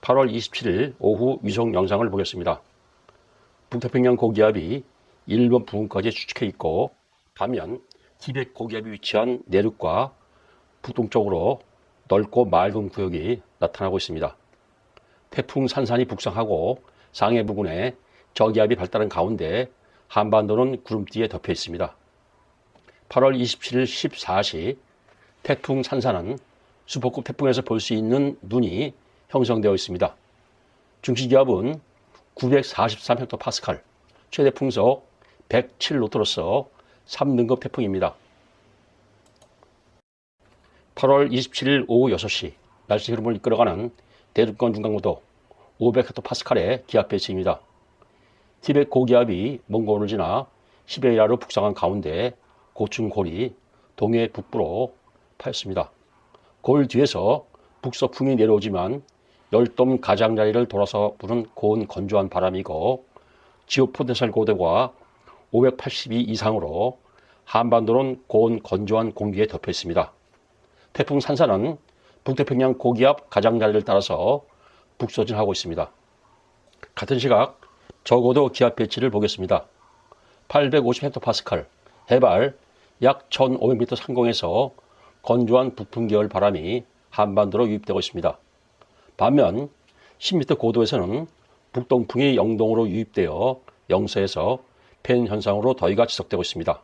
8월 27일 오후 위성 영상을 보겠습니다. 북태평양 고기압이 일본 부근까지 추측해 있고, 반면 티벳 고기압이 위치한 내륙과 북동쪽으로 넓고 맑은 구역이 나타나고 있습니다. 태풍 산산이 북상하고 상해 부근에 저기압이 발달한 가운데 한반도는 구름띠에 덮여 있습니다. 8월 27일 14시 태풍 산산은 슈퍼급 태풍에서 볼 수 있는 눈이 형성되어 있습니다. 중시기압은 943헥토파스칼, 최대 풍속 107노트로서 3등급 태풍입니다. 8월 27일 오후 6시 날씨 흐름을 이끌어가는 대륙권 중강고도 500헥토파스칼의 기압 배치입니다. 티벳 고기압이 몽골을 지나 시베리아로 북상한 가운데 고층 골이 동해 북부로 파였습니다. 골 뒤에서 북서풍이 내려오지만 열돔 가장자리를 돌아서 부는 고온 건조한 바람이고 지오포텐셜 고도가 582 이상으로 한반도는 고온 건조한 공기에 덮여 있습니다. 태풍 산산은 북태평양 고기압 가장자리를 따라서 북서진하고 있습니다. 같은 시각 저고도 기압 배치를 보겠습니다. 850헥토파스칼, 해발 약 1500m 상공에서 건조한 북풍 계열 바람이 한반도로 유입되고 있습니다. 반면 10m 고도에서는 북동풍이 영동으로 유입되어 영서에서 팬 현상으로 더위가 지속되고 있습니다.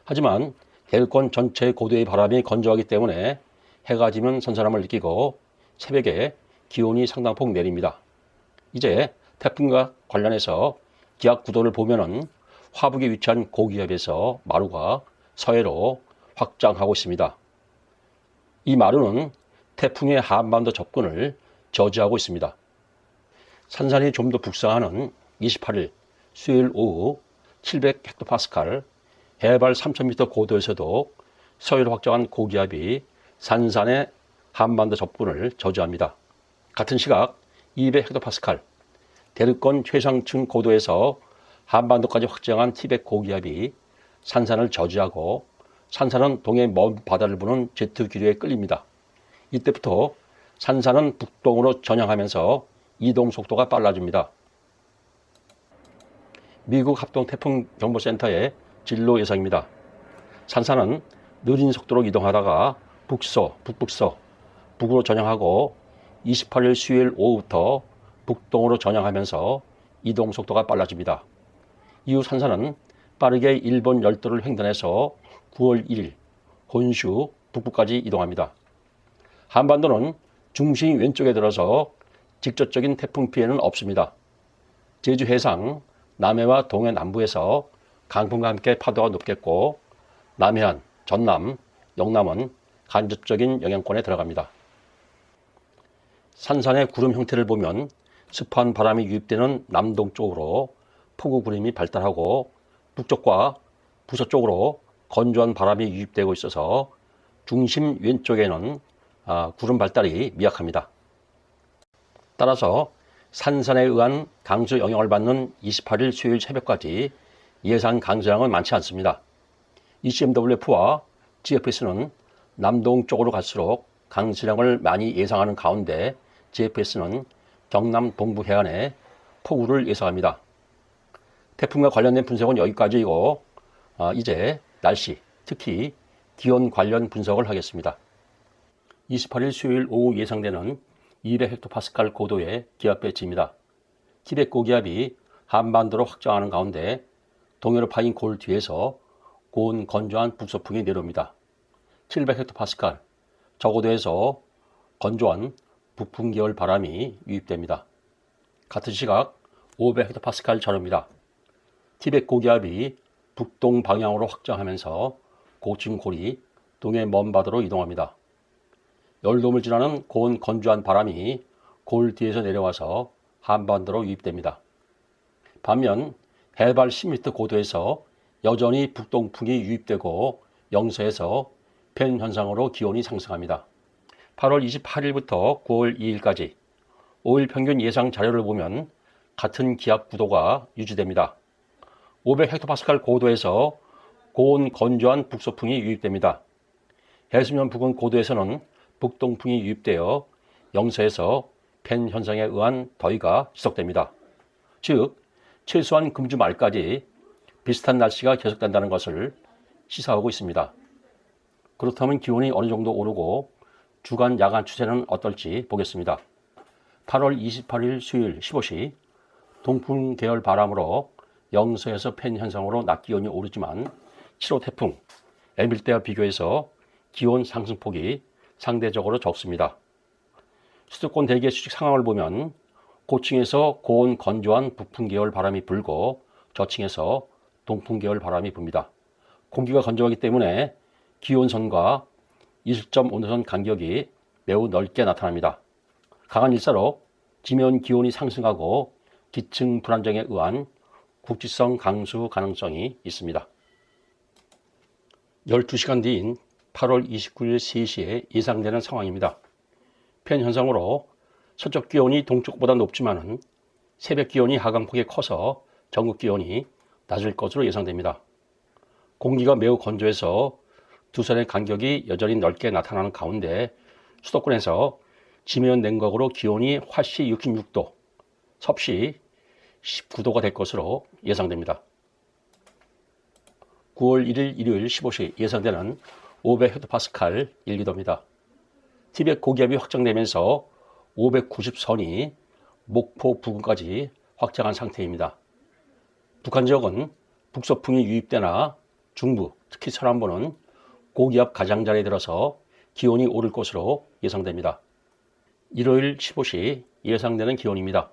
하지만 대륙권 전체의 고도의 바람이 건조하기 때문에 해가 지면 선선함을 느끼고 새벽에 기온이 상당폭 내립니다. 이제 태풍과 관련해서 기압 구도를 보면은 화북에 위치한 고기압에서 마루가 서해로 확장하고 있습니다. 이 마루는 태풍의 한반도 접근을 저지하고 있습니다. 산산이 좀 더 북상하는 28일 수요일 오후 700헥토파스칼, 해발 3000m 고도에서도 서해로 확장한 고기압이 산산의 한반도 접근을 저지합니다. 같은 시각 200헥토파스칼, 대륙권 최상층 고도에서 한반도까지 확장한 티벳 고기압이 산산을 저지하고 산산은 동해 먼 바다를 부는 제트 기류에 끌립니다. 이때부터 산산은 북동으로 전향하면서 이동 속도가 빨라집니다. 미국 합동태풍경보센터의 진로 예상입니다. 산산은 느린 속도로 이동하다가 북북서, 북으로 전향하고 28일 수요일 오후부터 북동으로 전향하면서 이동 속도가 빨라집니다. 이후 산산은 빠르게 일본 열도를 횡단해서 9월 1일 혼슈 북부까지 이동합니다. 한반도는 중심이 왼쪽에 들어서 직접적인 태풍 피해는 없습니다. 제주 해상 남해와 동해 남부에서 강풍과 함께 파도가 높겠고 남해안, 전남, 영남은 간접적인 영향권에 들어갑니다. 산산의 구름 형태를 보면 습한 바람이 유입되는 남동쪽으로 폭우 구름이 발달하고 북쪽과 북서쪽으로 건조한 바람이 유입되고 있어서 중심 왼쪽에는 구름 발달이 미약합니다. 따라서 산산에 의한 강수 영향을 받는 28일 수요일 새벽까지 예상 강수량은 많지 않습니다. ECMWF와 GFS는 남동쪽으로 갈수록 강수량을 많이 예상하는 가운데 GFS는 경남 동부 해안에 폭우를 예상합니다. 태풍과 관련된 분석은 여기까지이고 이제 날씨, 특히 기온 관련 분석을 하겠습니다. 28일 수요일 오후 예상되는 200헥토파스칼 고도의 기압 배치입니다. 티벳 고기압이 한반도로 확장하는 가운데 동해로 파인 골 뒤에서 고온 건조한 북서풍이 내려옵니다. 700헥토파스칼, 저고도에서 건조한 북풍 계열 바람이 유입됩니다. 같은 시각 500헥토파스칼 전후입니다. 티벳 고기압이 북동 방향으로 확장하면서 고층 골이 동해 먼 바다로 이동합니다. 열돔을 지나는 고온 건조한 바람이 골 뒤에서 내려와서 한반도로 유입됩니다. 반면 해발 10m 고도에서 여전히 북동풍이 유입되고 영서에서 팬 현상으로 기온이 상승합니다. 8월 28일부터 9월 2일까지 5일 평균 예상 자료를 보면 같은 기압 구도가 유지됩니다. 500헥토파스칼 고도에서 고온 건조한 북서풍이 유입됩니다. 해수면 부근 고도에서는 북동풍이 유입되어 영서에서 팬 현상에 의한 더위가 지속됩니다. 즉, 최소한 금주 말까지 비슷한 날씨가 계속된다는 것을 시사하고 있습니다. 그렇다면 기온이 어느 정도 오르고 주간 야간 추세는 어떨지 보겠습니다. 8월 28일 수요일 15시 동풍 계열 바람으로 영서에서 팬 현상으로 낮 기온이 오르지만 7호 태풍 에밀 때와 비교해서 기온 상승폭이 상대적으로 적습니다. 수도권 대기의 수직 상황을 보면 고층에서 고온 건조한 북풍 계열 바람이 불고 저층에서 동풍 계열 바람이 붑니다. 공기가 건조하기 때문에 기온선과 이슬점 온도선 간격이 매우 넓게 나타납니다. 강한 일사로 지면 기온이 상승하고 기층 불안정에 의한 국지성 강수 가능성이 있습니다. 12시간 뒤인 8월 29일 3시에 예상되는 상황입니다. 팬 현상으로 서쪽 기온이 동쪽보다 높지만 새벽 기온이 하강폭이 커서 전국 기온이 낮을 것으로 예상됩니다. 공기가 매우 건조해서 두선의 간격이 여전히 넓게 나타나는 가운데 수도권에서 지면 냉각으로 기온이 화씨 66도, 섭씨 19도가 될 것으로 예상됩니다. 9월 1일 일요일 15시 예상되는 500헥토파스칼 일기도입니다. 티벳 고기압이 확장되면서 590선이 목포 부근까지 확장한 상태입니다. 북한 지역은 북서풍이 유입되나 중부, 특히 서남부는 고기압 가장자리에 들어서 기온이 오를 것으로 예상됩니다. 일요일 15시 예상되는 기온입니다.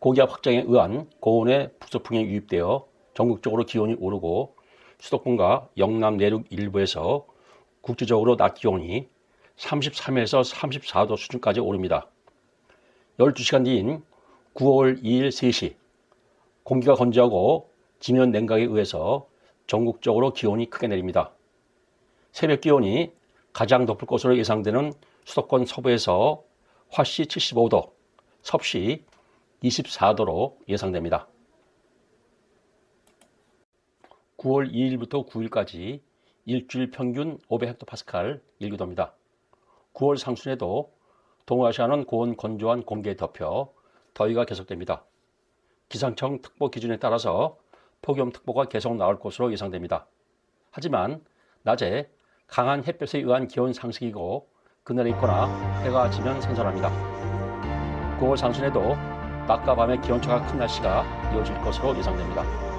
고기압 확장에 의한 고온의 북서풍이 유입되어 전국적으로 기온이 오르고 수도권과 영남 내륙 일부에서 국지적으로 낮 기온이 33에서 34도 수준까지 오릅니다. 12시간 뒤인 9월 2일 3시 공기가 건조하고 지면 냉각에 의해서 전국적으로 기온이 크게 내립니다. 새벽 기온이 가장 높을 것으로 예상되는 수도권 서부에서 화씨 75도, 섭씨 24도로 예상됩니다. 9월 2일부터 9일까지 일주일 평균 500헥토파스칼 일기도입니다. 9월 상순에도 동아시아는 고온 건조한 공기에 덮여 더위가 계속됩니다. 기상청 특보 기준에 따라서 폭염특보가 계속 나올 것으로 예상됩니다. 하지만 낮에 강한 햇볕에 의한 기온 상승이고 그늘에 있거나 해가 지면 선선합니다. 9월 상순에도 낮과 밤의 기온차가 큰 날씨가 이어질 것으로 예상됩니다.